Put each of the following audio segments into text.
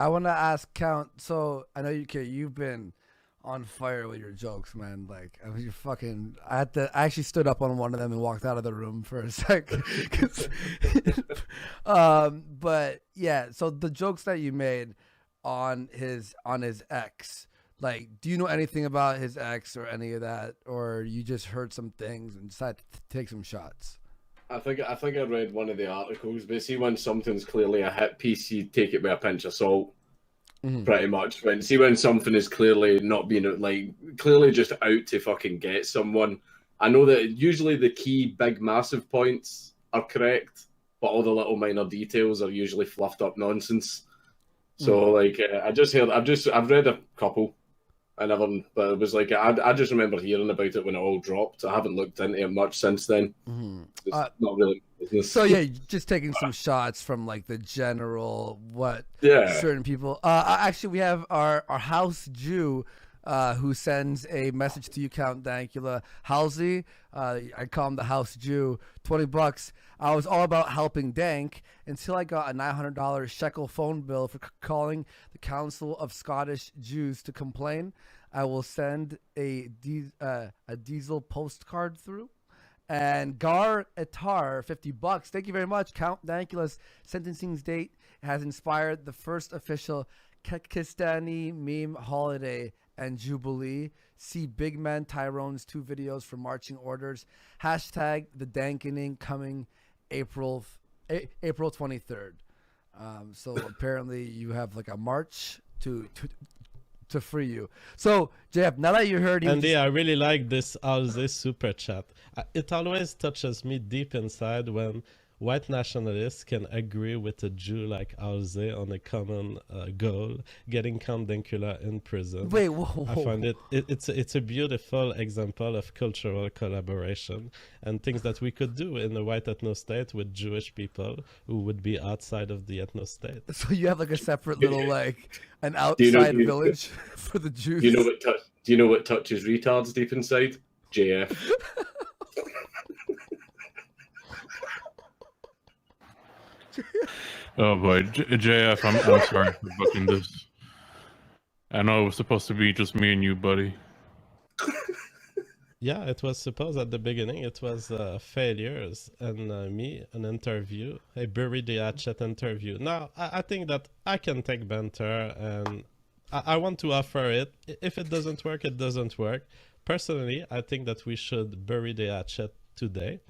I want to ask Count. So I know you've been on fire with your jokes, man. Like I was, you fucking. I had to. I actually stood up on one of them and walked out of the room for a sec. 'Cause- but yeah. So the jokes that you made on his ex. Like, do you know anything about his ex or any of that, or you just heard some things and decided to take some shots? I think I read one of the articles, but see when something's clearly a hit piece, you take it with a pinch of salt, Hmm. pretty much. When something is clearly not being like clearly just out to fucking get someone. I know that usually the key big massive points are correct, but all the little minor details are usually fluffed up nonsense. Hmm. So like I've read a couple. I never, but it was like I just remember hearing about it when it all dropped. I haven't looked into it much since then. Hmm. It's not really business. So yeah, just taking some shots from like the general what Yeah. certain people. Actually, we have our house Jew, who sends a message to you, Count Dankula. Halsey, I call him the house Jew. $20. I was all about helping Dank until I got a $900 shekel phone bill for calling the Council of Scottish Jews to complain. I will send a diesel postcard through. And Gar Etar, $50. Thank you very much. Count Dankula's sentencing date has inspired the first official Kekistani meme holiday and jubilee. See Big Man Tyrone's 2 videos for marching orders. Hashtag the Dankening coming April April 23rd. So apparently you have like a march to free you. So Jeff, now that you heard And yeah, I really like this super chat. It always touches me deep inside when white nationalists can agree with a Jew like Alze on a common goal, getting Count Dankula in prison. wait, whoa, I whoa. find it's a beautiful example of cultural collaboration and things that we could do in a white ethno state with Jewish people who would be outside of the ethno state. So you have like a separate little like an Do you know? outside Do village for the Jews. you know what? Do you know what touches retards deep inside? JF. Oh boy, JF, I'm sorry for booking this. I know it was supposed to be just me and you, buddy. Yeah, it was supposed at the beginning it was failures and me, an interview, a bury the hatchet interview. Now, I think that I can take banter and I want to offer it. If it doesn't work, it doesn't work. Personally, I think that we should bury the hatchet today.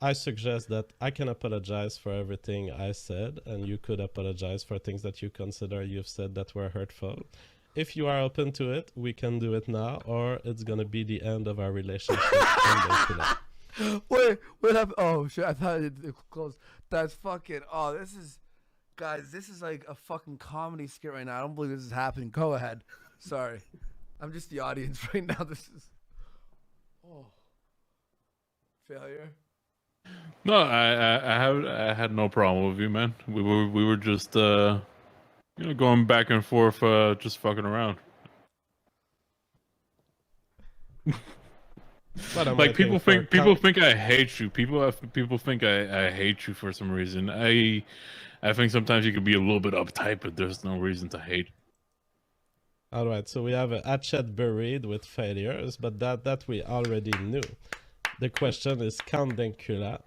I suggest that I can apologize for everything I said, and you could apologize for things that you consider you've said that were hurtful. If you are open to it, we can do it now, or it's gonna be the end of our relationship. Wait, what happened? Oh shit! I thought it closed. That's fucking. Oh, this is, guys. This is like a fucking comedy skit right now. I don't believe this is happening. Go ahead. Sorry, I'm just the audience right now. This is. Oh. Failure. No, I had no problem with you, man. We were just going back and forth, just fucking around. But I'm Like waiting for people think I hate you. People think I hate you for some reason. I think sometimes you can be a little bit uptight, but there's no reason to hate. All right, so we have a hatchet buried with failures, but that we already knew. The question is, Count Dankula,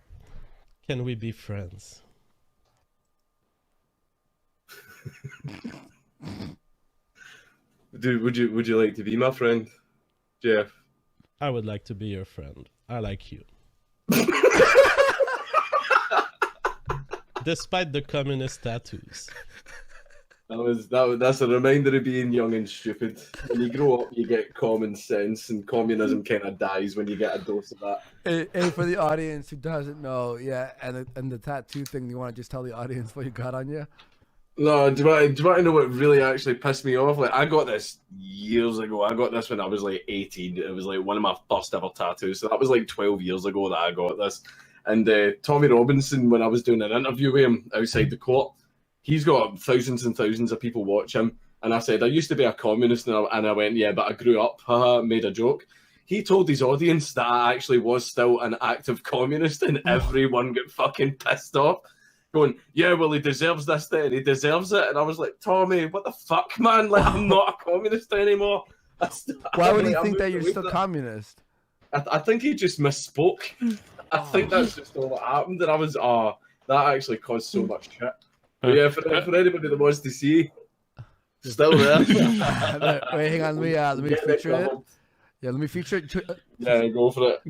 can we be friends? Dude, would you like to be my friend, Jeff? I would like to be your friend. I like you. Despite the communist tattoos. That's a reminder of being young and stupid. When you grow up, you get common sense, and communism kind of dies when you get a dose of that. Hey, for the audience who doesn't know, yeah, and the tattoo thing, you want to just tell the audience what you got on you? No, do you want to know what really actually pissed me off? Like, I got this years ago. I got this when I was like 18. It was like one of my first ever tattoos. So that was like 12 years ago that I got this. And Tommy Robinson, when I was doing an interview with him outside the court, he's got thousands and thousands of people watch him. And I said, I used to be a communist. And I went, yeah, but I grew up, haha, made a joke. He told his audience that I actually was still an active communist, and everyone got fucking pissed off. going, yeah, well, he deserves this then, he deserves it. And I was like, Tommy, what the fuck, man? Like, I'm not a communist anymore. Why would he think that you're still communist? I think he just misspoke. I think that's just all that happened. And I was, that actually caused so much shit. But yeah, for anybody that wants to see, still there. Wait, hang on. Let me feature it. Yeah, let me feature it. Yeah, go for it.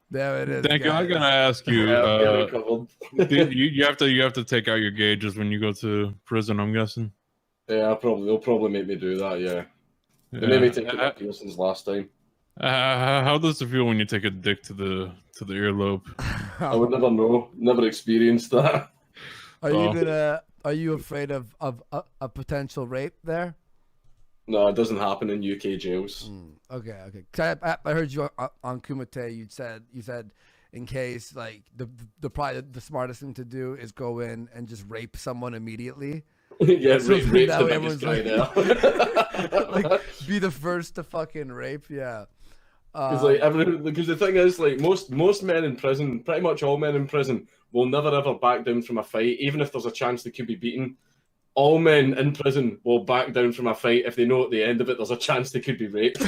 There it is. Thank you. I'm gonna ask you. You have to take out your gauges when you go to prison. I'm guessing. Yeah, they'll probably make me do that. Yeah, they made me take it out since last time. How does it feel when you take a dick to the earlobe? I would never know. Never experienced that. Are you afraid of a potential rape there? No, it doesn't happen in UK jails. Okay. 'Cause I heard you on Kumite. You said in case like probably the smartest thing to do is go in and just rape someone immediately. Yeah, So rape that the way biggest everyone's guy there. like, be the first to fucking rape. Yeah. Because the thing is, like most men in prison, pretty much all men in prison, will never ever back down from a fight, even if there's a chance they could be beaten. All men in prison will back down from a fight if they know at the end of it there's a chance they could be raped.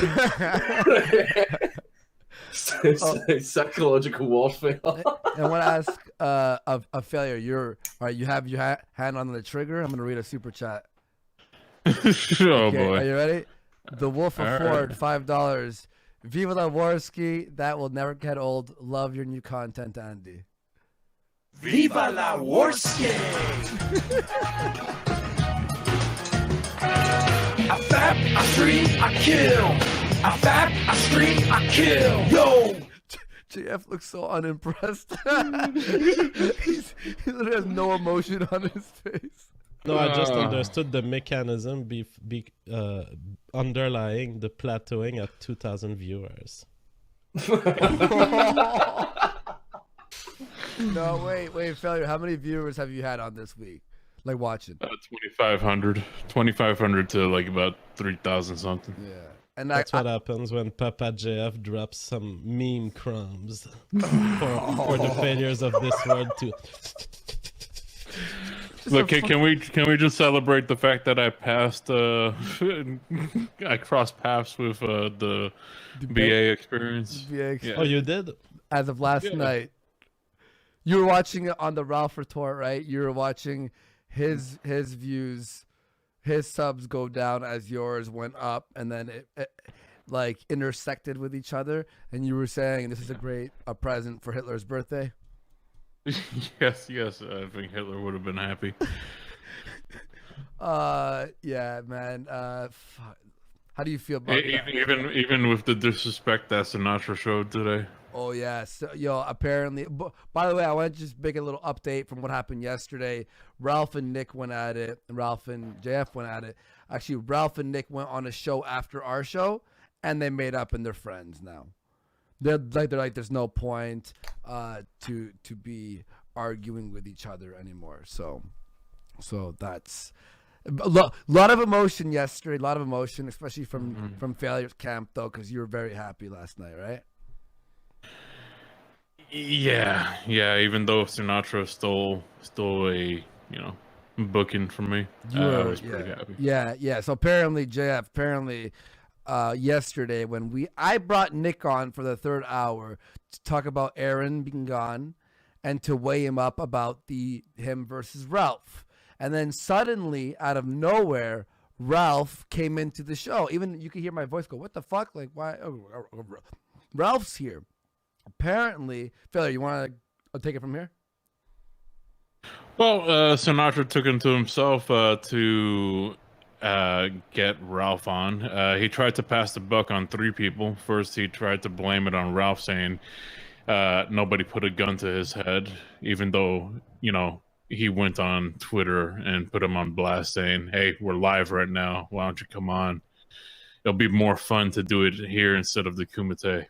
It's psychological warfare. I want to ask a failure. You have your hand on the trigger. I'm gonna read a super chat. Oh boy! Are you ready? The Wolf of Ford, $5. Viva la Warski. That will never get old. Love your new content, Andy. Viva la Warski! I fap, I stream, I kill. I fap, I stream, I kill. Yo! JF looks so unimpressed. He literally has no emotion on his face. No, I just understood the mechanism underlying the plateauing at 2,000 viewers. No, wait, failure. How many viewers have you had on this week? Like watching? 2,500 to like about 3,000 something. Yeah. And that's what happens when Papa JF drops some meme crumbs for the failures of this world too. Look, can we just celebrate the fact that I passed? I crossed paths with the BA experience. Yeah. Oh, you did? As of last night, you were watching it on the Ralph Retort, right? You were watching his views, his subs go down as yours went up, and then it like intersected with each other. And you were saying this is a present for Hitler's birthday. Yes. I think Hitler would have been happy. Yeah, man. How do you feel about that? Even with the disrespect that Sinatra showed today? Oh yeah, so, apparently. By the way, I want to just make a little update from what happened yesterday. Ralph and Nick went at it, and Ralph and JF went at it. Actually, Ralph and Nick went on a show after our show, and they made up and they're friends now. They're like, there's no point to be arguing with each other anymore. So that's a lot of emotion yesterday. A lot of emotion, especially from Failure's camp, though, because you were very happy last night, right? Yeah. Even though Sinatra stole a booking from me, I was pretty happy. Yeah. So apparently, JF, yesterday when I brought Nick on for the third hour to talk about Aaron being gone and to weigh him up about him versus Ralph, and then suddenly out of nowhere Ralph came into the show. Even you could hear my voice go, "What the fuck? Like why? Ralph's here." Apparently, Failure, you want to take it from here? Well, Sinatra took it to himself to get Ralph on. He tried to pass the buck on 3 people. First, he tried to blame it on Ralph, saying nobody put a gun to his head, even though, he went on Twitter and put him on blast saying, "Hey, we're live right now. Why don't you come on? It'll be more fun to do it here instead of the Kumite."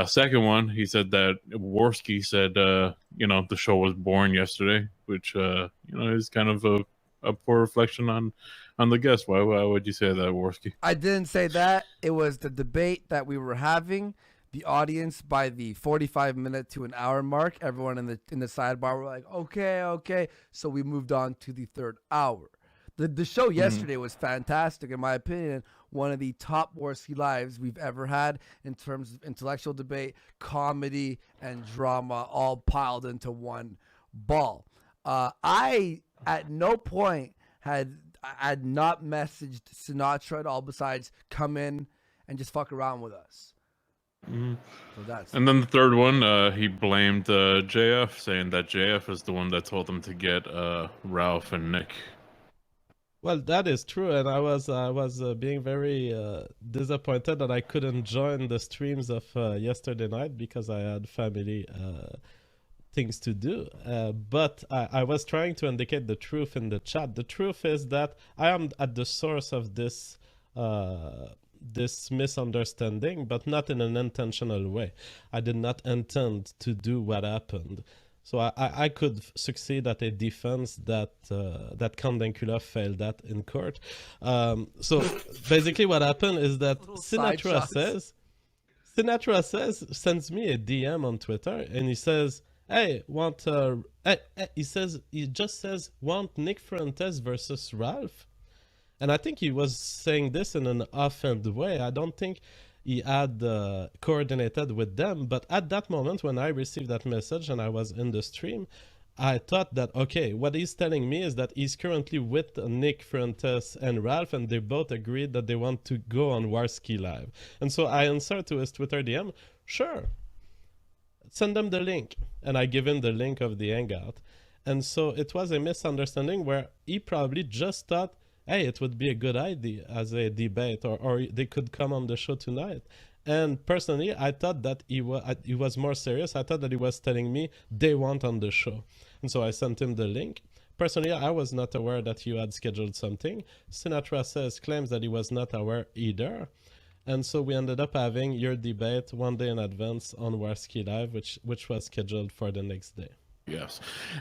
Second one, he said that Warski said, the show was boring yesterday, which, is kind of a poor reflection on the guest. Why would you say that, Warski? I didn't say that. It was the debate that we were having The audience, by the 45-minute to an hour mark, everyone in the sidebar were like, okay. So we moved on to the third hour. The show yesterday was fantastic, in my opinion. One of the top Warski lives we've ever had in terms of intellectual debate, comedy, and drama, all piled into one ball. I at no point had not messaged Sinatra at all, besides come in and just fuck around with us. So that's. And then the third one, he blamed JF, saying that JF is the one that told him to get Ralph and Nick. Well, that is true, and I was being very disappointed that I couldn't join the streams of yesterday night because I had family things to do. But I was trying to indicate the truth in the chat. The truth is that I am at the source of this this misunderstanding, but not in an intentional way. I did not intend to do what happened. So I could succeed at a defense that that Count Dankula failed at in court. So basically what happened is that Sinatra sends me a DM on Twitter, and he says, hey, he just says, want Nick Fuentes versus Ralph? And I think he was saying this in an offhand way. I don't think he had coordinated with them. But at that moment, when I received that message and I was in the stream, I thought that, okay, what he's telling me is that he's currently with Nick Fuentes and Ralph, and they both agreed that they want to go on Warski Live. And so I answered to his Twitter DM, sure, send them the link. And I give him the link of the Hangout. And so it was a misunderstanding where he probably just thought, hey, it would be a good idea as a debate, or they could come on the show tonight. And personally, I thought that he was more serious. I thought that he was telling me they want on the show. And so I sent him the link. Personally, I was not aware that you had scheduled something. Sinatra claims that he was not aware either. And so we ended up having your debate one day in advance on Warski Live, which was scheduled for the next day. Yes.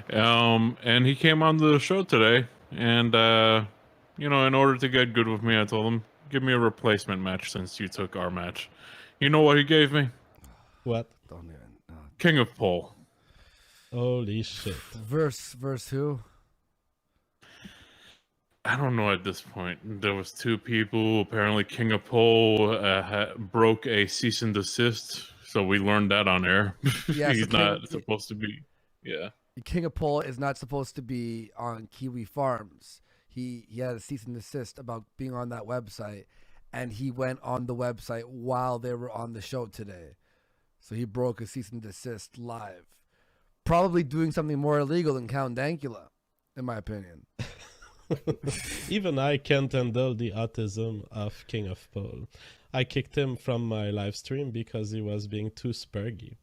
And he came on the show today, and you know, in order to get good with me, I told him, give me a replacement match since you took our match. You know what he gave me? What? Don't even. King of Pole. Holy shit. Verse who? I don't know at this point. There was two people. Apparently, King of Pole broke a cease and desist, so we learned that on air. Yes, He's not supposed to be. Yeah. The King of Pole is not supposed to be on Kiwi Farms. He had a cease and desist about being on that website, and he went on the website while they were on the show today. So he broke a cease and desist live. Probably doing something more illegal than Count Dankula, in my opinion. Even I can't handle the autism of King of Pole. I kicked him from my live stream because he was being too spurgy.